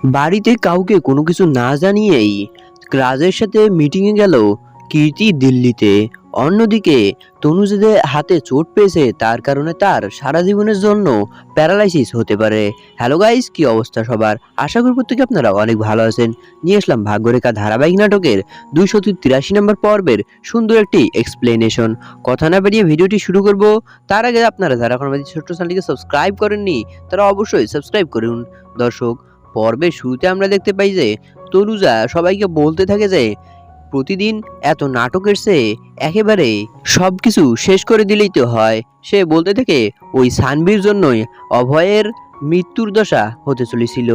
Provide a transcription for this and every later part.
বাড়িতে কাউকে কোনো কিছু না জানিয়েই রাজের সাথে মিটিংয়ে গেল কীর্তি দিল্লিতে। অন্যদিকে তনুজদের হাতে চোট পেয়েছে, তার কারণে তার সারা জীবনের জন্য প্যারালাইসিস হতে পারে। হ্যালো গাইস, কি অবস্থা সবার? আশা করি প্রত্যেকে আপনারা অনেক ভালো আছেন। নিয়ে আসলাম ভাগ্যরেখা ধারাবাহিক নাটকের 283 নম্বর পর্বের সুন্দর একটি এক্সপ্লেনেশন। কথা না বেরিয়ে ভিডিওটি শুরু করব। তার আগে আপনারা যারা এখন আমাদের ছোট্ট চ্যানেলটিকে সাবস্ক্রাইব করেননি তারা অবশ্যই সাবস্ক্রাইব করুন। দর্শক, পর্বের শুরুতে আমরা দেখতে পাই যে তনুজা সবাইকে বলতে থাকে যে প্রতিদিন এত নাটকের চেয়ে একেবারে সবকিছু শেষ করে দিলেই তো হয়। সে বলতে থাকে ওই সানভির জন্যই অভয়ের মৃত্যুর দশা হতে চলেছিল।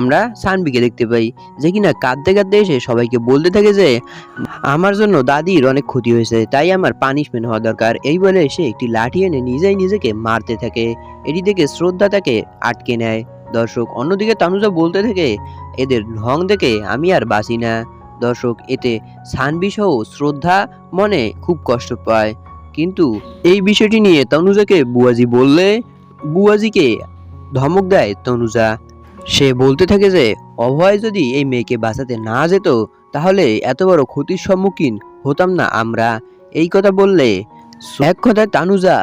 আমরা সানভিকে দেখতে পাই যে কিনা কাঁদতে কাঁদতে এসে সবাইকে বলতে থাকে যে আমার জন্য দাদির অনেক ক্ষতি হয়েছে, তাই আমার পানিশমেন্ট হওয়া দরকার। এই বলে সে একটি লাঠি এনে নিজেই নিজেকে মারতে থাকে। এটি দেখে শ্রদ্ধা তাকে আটকে নেয়। দর্শক, অন্যদিকে তানুজা বলতে থাকে এদের ঢং দেখে আমি আর বাঁচি না। দর্শক, এতে সানভি সহ শ্রদ্ধা মনে খুব কষ্ট পায়। কিন্তু এই বিষয়টি নিয়ে তনুজাকে বুয়াজি বললে বুয়াজিকে ধমক দেয় তনুজা। সে বলতে থাকে যে অভয় যদি এই মেয়েকে বাঁচাতে না যেত তাহলে এত বড় ক্ষতির সম্মুখীন হতাম না আমরা। এই কথা বললে এক কথায় তানুজা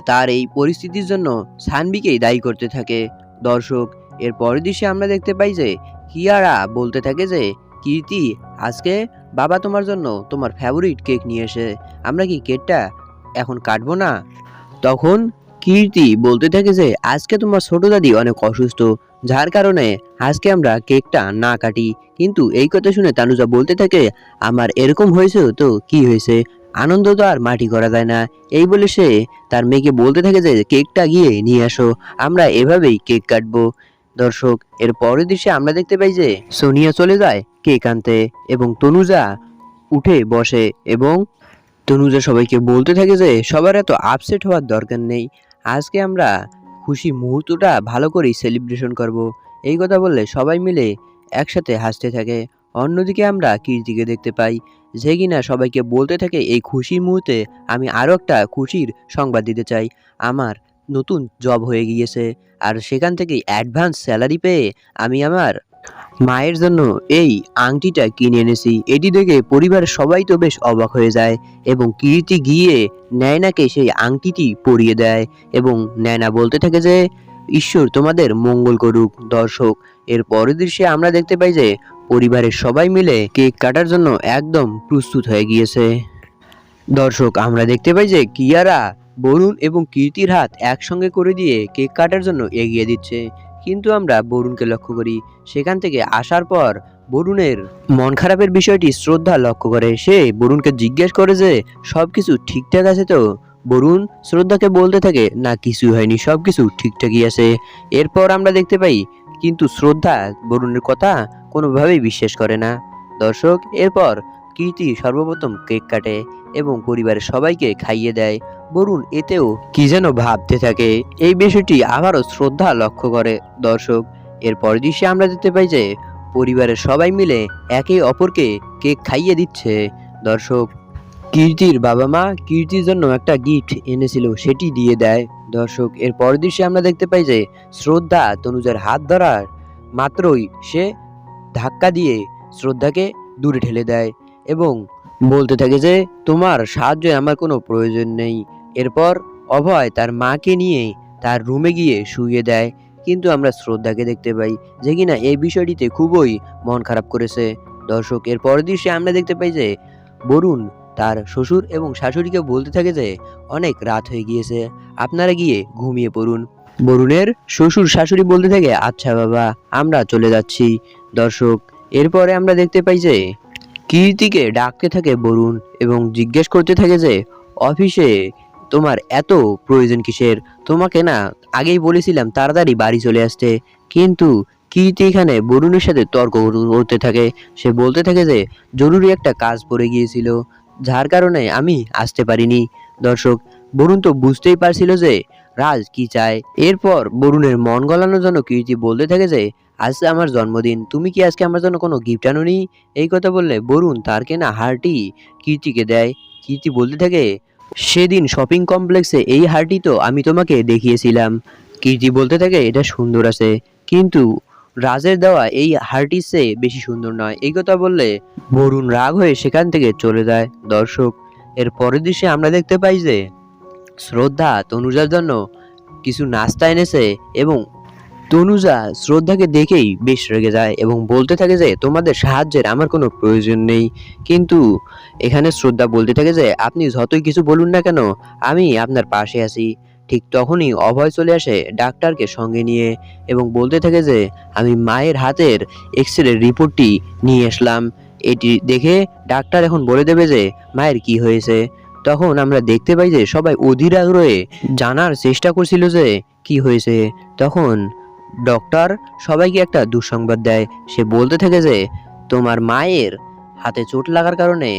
তার এই পরিস্থিতির জন্য সানভিকেই দায়ী করতে থাকে। দর্শক, এর পরের দৃশ্যে আমরা দেখতে পাই যে কিয়ারা বলতে থাকে যে কীর্তি, আজকে বাবা তোমার জন্য তোমার ফেভারিট কেক নিয়ে এসে, আমরা কি কেকটা এখন কাটবো না? তখন কীর্তি বলতে থাকে যে আজকে তোমার ছোট দাদি অনেক অসুস্থ, যার কারণে আজকে আমরা কেকটা না কাটি। কিন্তু এই কথা শুনে তানুজা বলতে থাকে আমার এরকম হয়েছে তো কি হয়েছে, আনন্দ তো আর মাটি করা যায় না। এই বলে সে তার মেয়েকে বলতে থাকে যে কেকটা গিয়ে নিয়ে আসো, আমরা এভাবেই কেক কাটবো। দর্শক, এর পরের দৃশ্যে আমরা দেখতে পাই যে সোনিয়া চলে যায় কেক আনতে এবং তনুজা উঠে বসে এবং তনুজা সবাইকে বলতে থাকে যে সবার এত আপসেট হওয়ার দরকার নেই, আজকে আমরা খুশি মুহূর্তটা ভালো করেই সেলিব্রেশন করব। এই কথা বললে সবাই মিলে একসাথে হাসতে থাকে। অন্যদিকে আমরা কীর্তিকে দেখতে পাই যে কিনা সবাইকে বলতে থাকে এই খুশির মুহূর্তে আমি আরও একটা খুশির সংবাদ দিতে চাই, আমার নতুন জব হয়ে গিয়েছে আর সেখান থেকে অ্যাডভান্স স্যালারি পেয়ে আমি আমার মায়ের জন্য এই আংটিটা কিনে এনেছি। এটি দেখে পরিবারের সবাই তো বেশ অবাক হয়ে যায় এবং কীর্তি গিয়ে নয়নাকে সেই আংটিটি পরিয়ে দেয় এবং নয়না বলতে থাকে যে ঈশ্বর তোমাদের মঙ্গল করুক। দর্শক, এর পরের দৃশ্যে আমরা দেখতে পাই যে পরিবারের সবাই মিলে কেক কাটার জন্য একদম প্রস্তুত হয়ে গিয়েছে। দর্শক, আমরা দেখতে পাই যে কিয়ারা বরুণ এবং কীর্তির হাত একসঙ্গে করে দিয়ে কেক কাটার জন্য এগিয়ে দিচ্ছে। কিন্তু আমরা বরুণকে লক্ষ্য করি, সেখান থেকে আসার পর বরুণের মন খারাপের বিষয়টি শ্রদ্ধা লক্ষ্য করে। সে বরুণকে জিজ্ঞেস করে যে সবকিছু ঠিকঠাক আছে তো? বরুণ শ্রদ্ধাকে বলতে থাকে না, কিছু হয়নি, সবকিছু ঠিকঠাকই আছে। এরপর আমরা দেখতে পাই কিন্তু শ্রদ্ধা বরুণের কথা কোনোভাবেই বিশ্বাস করে না। দর্শক, এরপর কীর্তি সর্বপ্রথম কেক কাটে এবং পরিবারের সবাইকে খাইয়ে দেয়। বরুণ এতেও কি যেন ভাবতে থাকে, এই বিষয়টি আবারও শ্রদ্ধা লক্ষ্য করে। দর্শক, এর পরের দৃশ্যে আমরা দেখতে পাই যে পরিবারের সবাই মিলে একে অপরকে কেক খাইয়ে দিচ্ছে। দর্শক, কীর্তির বাবা মা কীর্তির জন্য একটা গিফট এনেছিল, সেটি দিয়ে দেয়। দর্শক, এর পরের দৃশ্যে আমরা দেখতে পাই যে শ্রদ্ধা তনুজার হাত ধরার মাত্রই সে ধাক্কা দিয়ে শ্রদ্ধাকে দূরে ঠেলে দেয় এবং বলতে থাকে যে তোমার সাহায্যে আমার কোনো প্রয়োজন নেই। এরপর অভয় তার মাকে নিয়ে তার রুমে গিয়ে শুইয়ে দেয়। কিন্তু আমরা শ্রদ্ধাকে দেখতে পাই যে কিনা এই বিষয়টিতে খুবই মন খারাপ করেছে। দর্শক, এর পরের দৃশ্যে আমরা দেখতে পাই যে বরুণ তার শ্বশুর এবং শাশুড়িকে বলতে থাকে যে অনেক রাত হয়ে গিয়েছে, আপনারা গিয়ে ঘুমিয়ে পড়ুন। বরুণের শ্বশুর শাশুড়ি বলতে থাকে আচ্ছা বাবা, আমরা চলে যাচ্ছি। দর্শক, এরপরে আমরা দেখতে পাই যে কীর্তিকে ডাকতে থাকে বরুণ এবং জিজ্ঞেস করতে থাকে যে অফিসে তোমার এত প্রয়োজন কিসের? তোমাকে না আগেই বলেছিলাম তাড়াতাড়ি বাড়ি চলে আসতে। কিন্তু কীর্তি এখানে বরুণের সাথে তর্ক করতে থাকে। সে বলতে থাকে যে জরুরি একটা কাজ পড়ে গিয়েছিল, যার কারণে আমি আসতে পারিনি। দর্শক, বরুণ তো বুঝতেই পারছিল যে রাজ কি চায়। এরপর বরুণের মন গলানোর জন্য কীর্তি বলতে থাকে যে আজ আমার জন্মদিন, তুমি কি আজকে আমার জন্য কোনো গিফট আনোনি? এই কথা বললে বরুণ তার কেনা হারটি কীর্তিকে দেয়। কীর্তি বলতে থাকে সেদিন শপিং কমপ্লেক্সে এই হারটি তো আমি তোমাকে দেখিয়েছিলাম। কীর্তি বলতে থাকে এটা সুন্দর আছে, কিন্তু রাজের দেওয়া এই হারটির চেয়ে বেশি সুন্দর নয়। এই কথা বললে বরুণ রাগ হয়ে সেখান থেকে চলে যায়। দর্শক, এর পরের দৃশ্যে আমরা দেখতে পাই যে শ্রদ্ধা তনুজার জন্য কিছু নাস্তা এনেছে এবং তনুজা শ্রদ্ধাকে দেখেই বেশ রেগে যায় এবং বলতে থাকে যে তোমাদের সাহায্যের আমার কোনো প্রয়োজন নেই। কিন্তু এখানে শ্রদ্ধা বলতে থাকে যে আপনি যতই কিছু বলুন না কেন আমি আপনার পাশে আছি। ঠিক তখনই অভয় চলে আসে ডাক্তারকে সঙ্গে নিয়ে এবং বলতে থাকে যে আমি মায়ের হাতের এক্স-রে রিপোর্টটি নিয়ে আসলাম, এটি দেখে ডাক্তার এখন বলে দেবে যে মায়ের কি হয়েছে। তখন আমরা দেখতে পাই যে সবাই অধীর আগ্রহে জানার চেষ্টা করছিল যে কি হয়েছে। তখন ডক্টর সবাইকে একটা দুঃসংবাদ দেয়। সে বলতে থাকে যে তোমার মায়ের হাতে চোট লাগার কারণে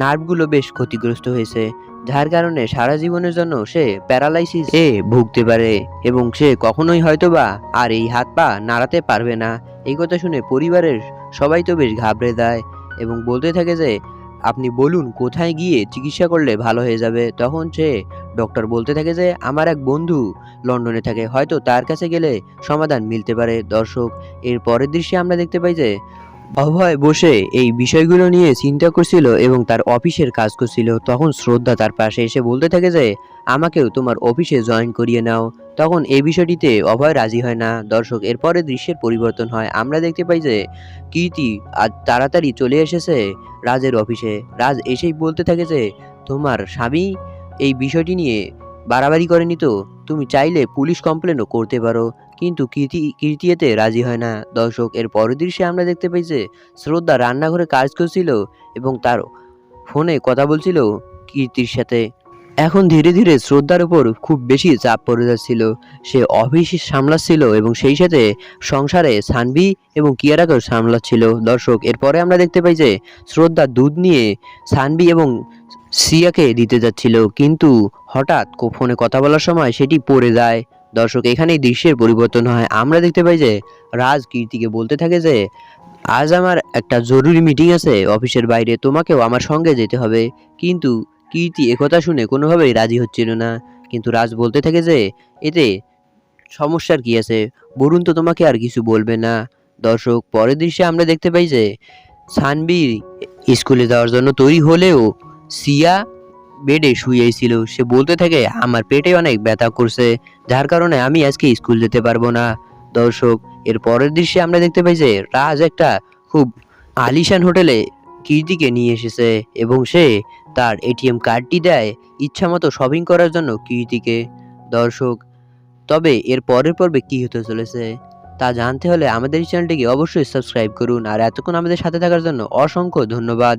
নার্ভগুলো বেশ ক্ষতিগ্রস্ত হয়েছে, যার কারণে সারা জীবনের জন্য সে প্যারালাইসিস এ ভুগতে পারে এবং সে কখনোই হয়তোবা আর এই হাত পা নাড়াতে পারবে না। এই কথা শুনে পরিবারের সবাই তো বেশ ঘাবড়ে যায় এবং বলতে থাকে যে আপনি বলুন কোথায় গিয়ে চিকিৎসা করলে ভালো হয়ে যাবে। তখন সে ডক্টর বলতে থাকে যে আমার এক বন্ধু লন্ডনে থাকে, হয়তো তার কাছে গেলে সমাধান মিলতে পারে। দর্শক, এর পরের দৃশ্যে আমরা দেখতে পাই যে অভয় বসে এই বিষয়গুলো নিয়ে চিন্তা করছিল এবং তার অফিসের কাজ করছিল। তখন শ্রদ্ধা তার পাশে এসে বলতে থাকে যে আমাকেও তোমার অফিসে জয়েন করিয়ে নাও। তখন এই বিষয়টিতে অভয় রাজি হয় না। দর্শক, এরপরে দৃশ্যের পরিবর্তন হয়। আমরা দেখতে পাই যে কীর্তি আজ তাড়াতাড়ি চলে এসেছে রাজের অফিসে। রাজ এসেই বলতে থাকে যে তোমার স্বামী এই বিষয়টি নিয়ে বাড়াবাড়ি করেনি তো, তুমি চাইলে পুলিশ কমপ্লেনও করতে পারো। কিন্তু কীর্তি এতে রাজি হয় না। দর্শক, এর পরের দৃশ্যে আমরা দেখতে পাই যে শ্রদ্ধা রান্নাঘরে কাজ করছিল এবং তার ফোনে কথা বলছিল কীর্তির সাথে। এখন ধীরে ধীরে শ্রদ্ধার উপর খুব বেশি চাপ পড়ে যাচ্ছিল। সে অফিস সামলাচ্ছিল এবং সেই সাথে সংসারে সানভি এবং কিয়ারাকেও সামলাচ্ছিল। দর্শক, এরপরে আমরা দেখতে পাই যে শ্রদ্ধা দুধ নিয়ে সানভি এবং সিয়াকে দিতে যাচ্ছিল, কিন্তু হঠাৎ ফোনে কথা বলার সময় সেটি পড়ে যায়। দর্শক, এখানেই দৃশ্যের পরিবর্তন হয়। আমরা দেখতে পাই যে রাজ কীর্তিকে বলতে থাকে যে আজ আমার একটা জরুরি মিটিং আছে অফিসের বাইরে, তোমাকেও আমার সঙ্গে যেতে হবে। কিন্তু কীর্তি একথা শুনে কোনোভাবেই রাজি হচ্ছিল না। কিন্তু রাজ বলতে থাকে যে এতে সমস্যার কি আছে, বরুণ তো তোমাকে আর কিছু বলবে না। দর্শক, পরের দৃশ্যে আমরা দেখতে পাই যে সানভি স্কুলে যাওয়ার জন্য তৈরি হলেও সিয়া বেডে শুয়েছিল। সে বলতে থাকে আমার পেটে অনেক ব্যথা করছে, যার কারণে আমি আজকে স্কুল যেতে পারবো না। দর্শক, এর পরের দৃশ্যে আমরা দেখতে পাই যে রাজ একটা খুব আলিশান হোটেলে কীর্তিকে নিয়ে এসেছে এবং সে তার এটিএম কার্ডটি দেয় ইচ্ছামতো শপিং করার জন্য কীর্তিকে। দর্শক, তবে এর পরের পর্বে কি হতে চলেছে তা জানতে হলে আমাদের চ্যানেলটিকে অবশ্যই সাবস্ক্রাইব করুন। আর এতক্ষণ আমাদের সাথে থাকার জন্য অসংখ্য ধন্যবাদ।